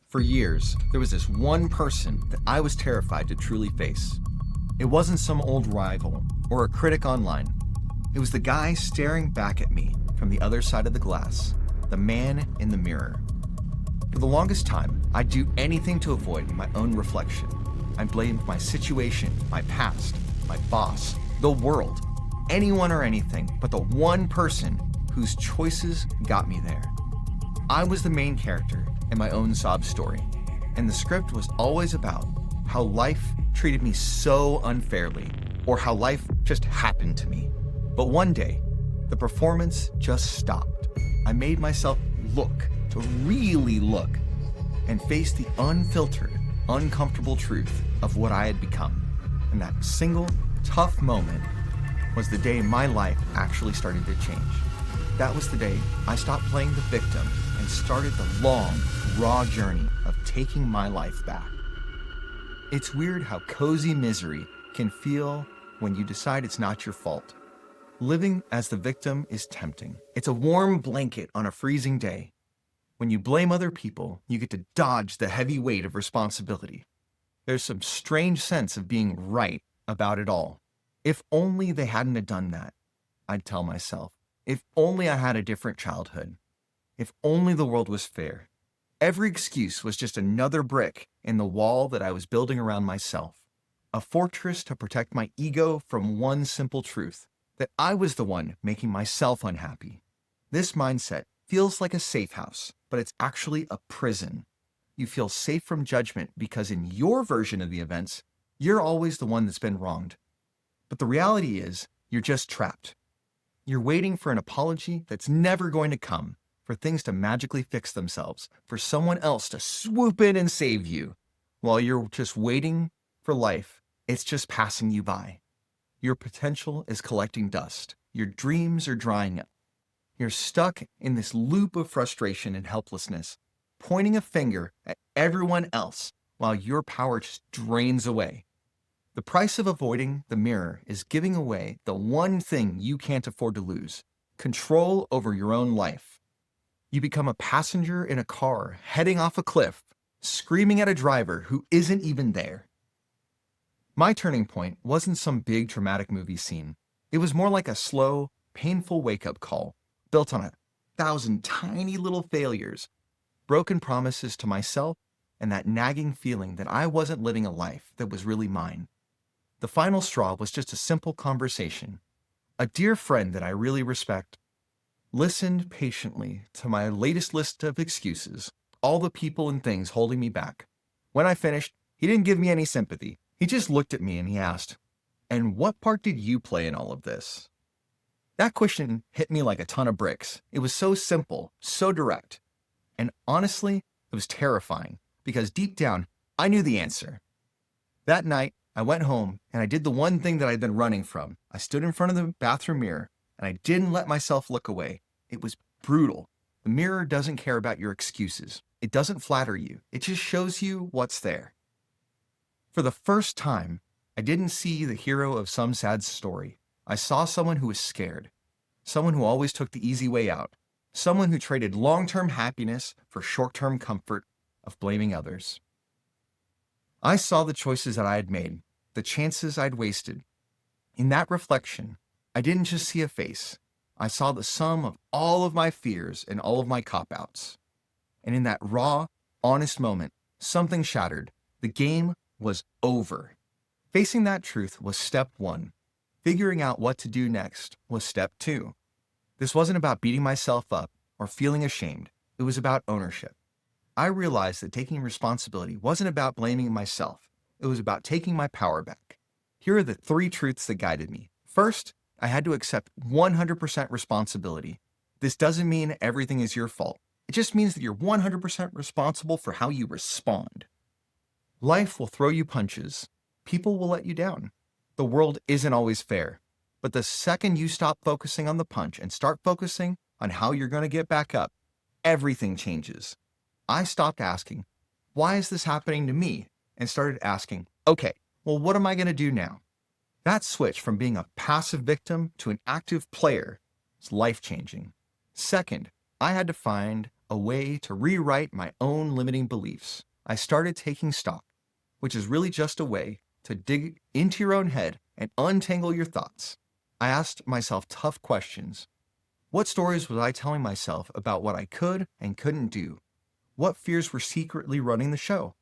For years, there was this one person that I was terrified to truly face. It wasn't some old rival or a critic online. It was the guy staring back at me from the other side of the glass, the man in the mirror. For the longest time, I'd do anything to avoid my own reflection. I blamed my situation, my past, my boss, the world, anyone or anything but the one person whose choices got me there. I was the main character in my own sob story, and the script was always about how life treated me so unfairly, or how life just happened to me. But one day, the performance just stopped. I made myself look, to really look, and face the unfiltered, uncomfortable truth of what I had become. And that single, tough moment was the day my life actually started to change. That was the day I stopped playing the victim and started the long, raw journey of taking my life back. It's weird how cozy misery can feel when you decide it's not your fault. Living as the victim is tempting. It's a warm blanket on a freezing day. When you blame other people, you get to dodge the heavy weight of responsibility. There's some strange sense of being right about it all. If only they hadn't have done that, I'd tell myself. If only I had a different childhood. If only the world was fair. Every excuse was just another brick in the wall that I was building around myself. A fortress to protect my ego from one simple truth, that I was the one making myself unhappy. This mindset feels like a safe house, but it's actually a prison. You feel safe from judgment because in your version of the events, you're always the one that's been wronged. But the reality is, you're just trapped. You're waiting for an apology that's never going to come, for things to magically fix themselves, for someone else to swoop in and save you. While you're just waiting for life, it's just passing you by. Your potential is collecting dust. Your dreams are drying up. You're stuck in this loop of frustration and helplessness, pointing a finger at everyone else while your power just drains away. The price of avoiding the mirror is giving away the one thing you can't afford to lose: control over your own life. You become a passenger in a car heading off a cliff, screaming at a driver who isn't even there. My turning point wasn't some big dramatic movie scene. It was more like a slow, painful wake-up call, built on 1,000 tiny little failures, broken promises to myself, and that nagging feeling that I wasn't living a life that was really mine. The final straw was just a simple conversation. A dear friend that I really respect listened patiently to my latest list of excuses, all the people and things holding me back. When I finished, he didn't give me any sympathy. He just looked at me and he asked, "And what part did you play in all of this?" That question hit me like a ton of bricks. It was so simple, so direct. And honestly, it was terrifying because deep down, I knew the answer. That night, I went home and I did the one thing that I'd been running from. I stood in front of the bathroom mirror and I didn't let myself look away. It was brutal. The mirror doesn't care about your excuses. It doesn't flatter you. It just shows you what's there. For the first time, I didn't see the hero of some sad story. I saw someone who was scared, someone who always took the easy way out, someone who traded long-term happiness for short-term comfort of blaming others. I saw the choices that I had made, the chances I'd wasted. In that reflection, I didn't just see a face. I saw the sum of all of my fears and all of my cop-outs. And in that raw, honest moment, something shattered. The game was over. Facing that truth was step one. Figuring out what to do next was step two. This wasn't about beating myself up or feeling ashamed. It was about ownership. I realized that taking responsibility wasn't about blaming myself. It was about taking my power back. Here are the 3 truths that guided me. First, I had to accept 100% responsibility. This doesn't mean everything is your fault. It just means that you're 100% responsible for how you respond. Life will throw you punches. People will let you down. The world isn't always fair. But the second you stop focusing on the punch and start focusing on how you're going to get back up, everything changes. I stopped asking, "Why is this happening to me?" and started asking, "Okay, well, what am I going to do now?" That switch from being a passive victim to an active player is life-changing. Second, I had to find a way to rewrite my own limiting beliefs. I started taking stock, which is really just a way to dig into your own head and untangle your thoughts. I asked myself tough questions. What stories was I telling myself about what I could and couldn't do? What fears were secretly running the show?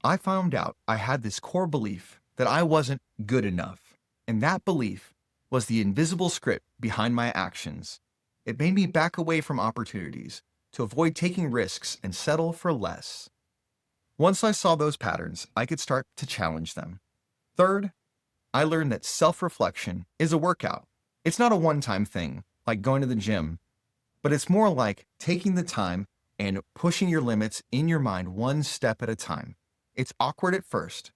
I found out I had this core belief that I wasn't good enough, and that belief was the invisible script behind my actions. It made me back away from opportunities, to avoid taking risks and settle for less. Once I saw those patterns, I could start to challenge them. Third, I learned that self-reflection is a workout. It's not a one-time thing, like going to the gym, but it's more like taking the time and pushing your limits in your mind one step at a time. It's awkward at first,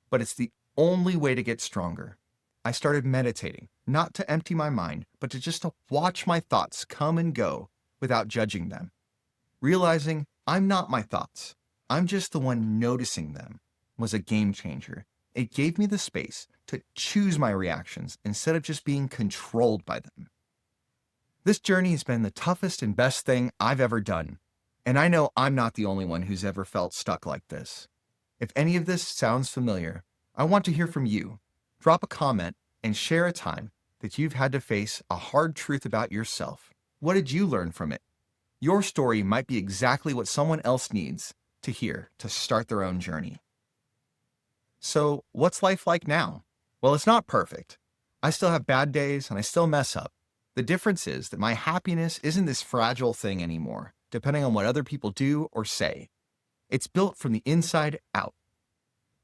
but it's the only way to get stronger. I started meditating, not to empty my mind, but to just watch my thoughts come and go without judging them. Realizing I'm not my thoughts, I'm just the one noticing them, was a game changer. It gave me the space to choose my reactions instead of just being controlled by them. This journey has been the toughest and best thing I've ever done, and I know I'm not the only one who's ever felt stuck like this. If any of this sounds familiar, I want to hear from you. Drop a comment and share a time that you've had to face a hard truth about yourself. What did you learn from it? Your story might be exactly what someone else needs to hear to start their own journey. So, what's life like now? Well, it's not perfect. I still have bad days and I still mess up. The difference is that my happiness isn't this fragile thing anymore, depending on what other people do or say. It's built from the inside out.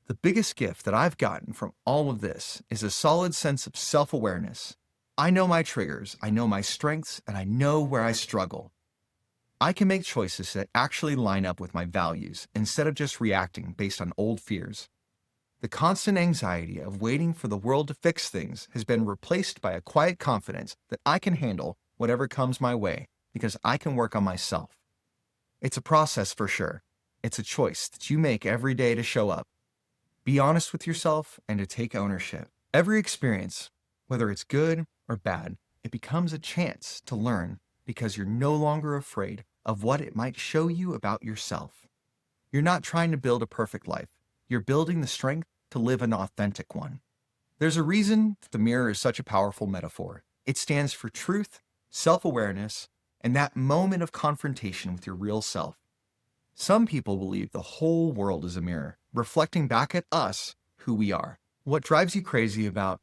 The biggest gift that I've gotten from all of this is a solid sense of self-awareness. I know my triggers, I know my strengths, and I know where I struggle. I can make choices that actually line up with my values instead of just reacting based on old fears. The constant anxiety of waiting for the world to fix things has been replaced by a quiet confidence that I can handle whatever comes my way because I can work on myself. It's a process for sure. It's a choice that you make every day to show up. Be honest with yourself and to take ownership. Every experience, whether it's good or bad, it becomes a chance to learn because you're no longer afraid of what it might show you about yourself. You're not trying to build a perfect life. You're building the strength to live an authentic one. There's a reason that the mirror is such a powerful metaphor. It stands for truth, self-awareness, and that moment of confrontation with your real self. Some people believe the whole world is a mirror, reflecting back at us who we are. What drives you crazy about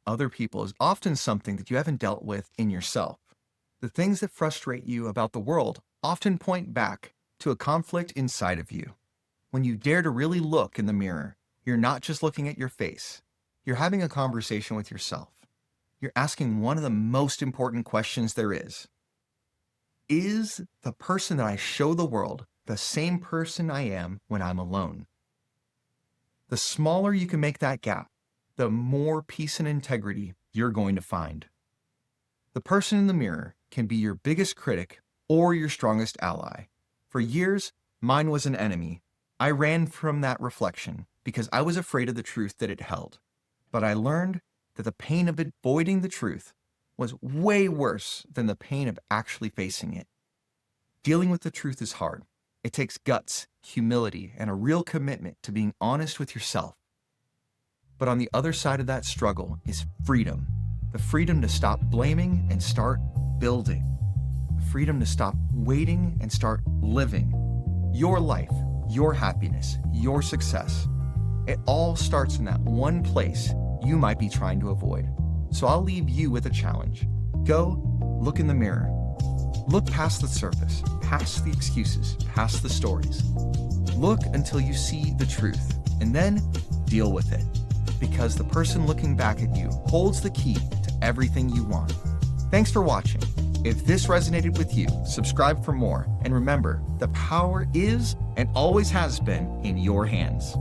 other people is often something that you haven't dealt with in yourself. The things that frustrate you about the world often point back to a conflict inside of you. When you dare to really look in the mirror, you're not just looking at your face. You're having a conversation with yourself. You're asking one of the most important questions there is. Is the person that I show the world the same person I am when I'm alone? The smaller you can make that gap, the more peace and integrity you're going to find. The person in the mirror can be your biggest critic or your strongest ally. For years, mine was an enemy. I ran from that reflection because I was afraid of the truth that it held. But I learned that the pain of avoiding the truth was way worse than the pain of actually facing it. Dealing with the truth is hard. It takes guts, humility, and a real commitment to being honest with yourself. But on the other side of that struggle is freedom. The freedom to stop blaming and start building. The freedom to stop waiting and start living. Your life, your happiness, your success. It all starts in that one place you might be trying to avoid. So I'll leave you with a challenge. Go, look in the mirror. Look past the surface, past the excuses, past the stories. Look until you see the truth, and then deal with it. Because the person looking back at you holds the key to everything you want. Thanks for watching. If this resonated with you, subscribe for more. And remember, the power is and always has been in your hands.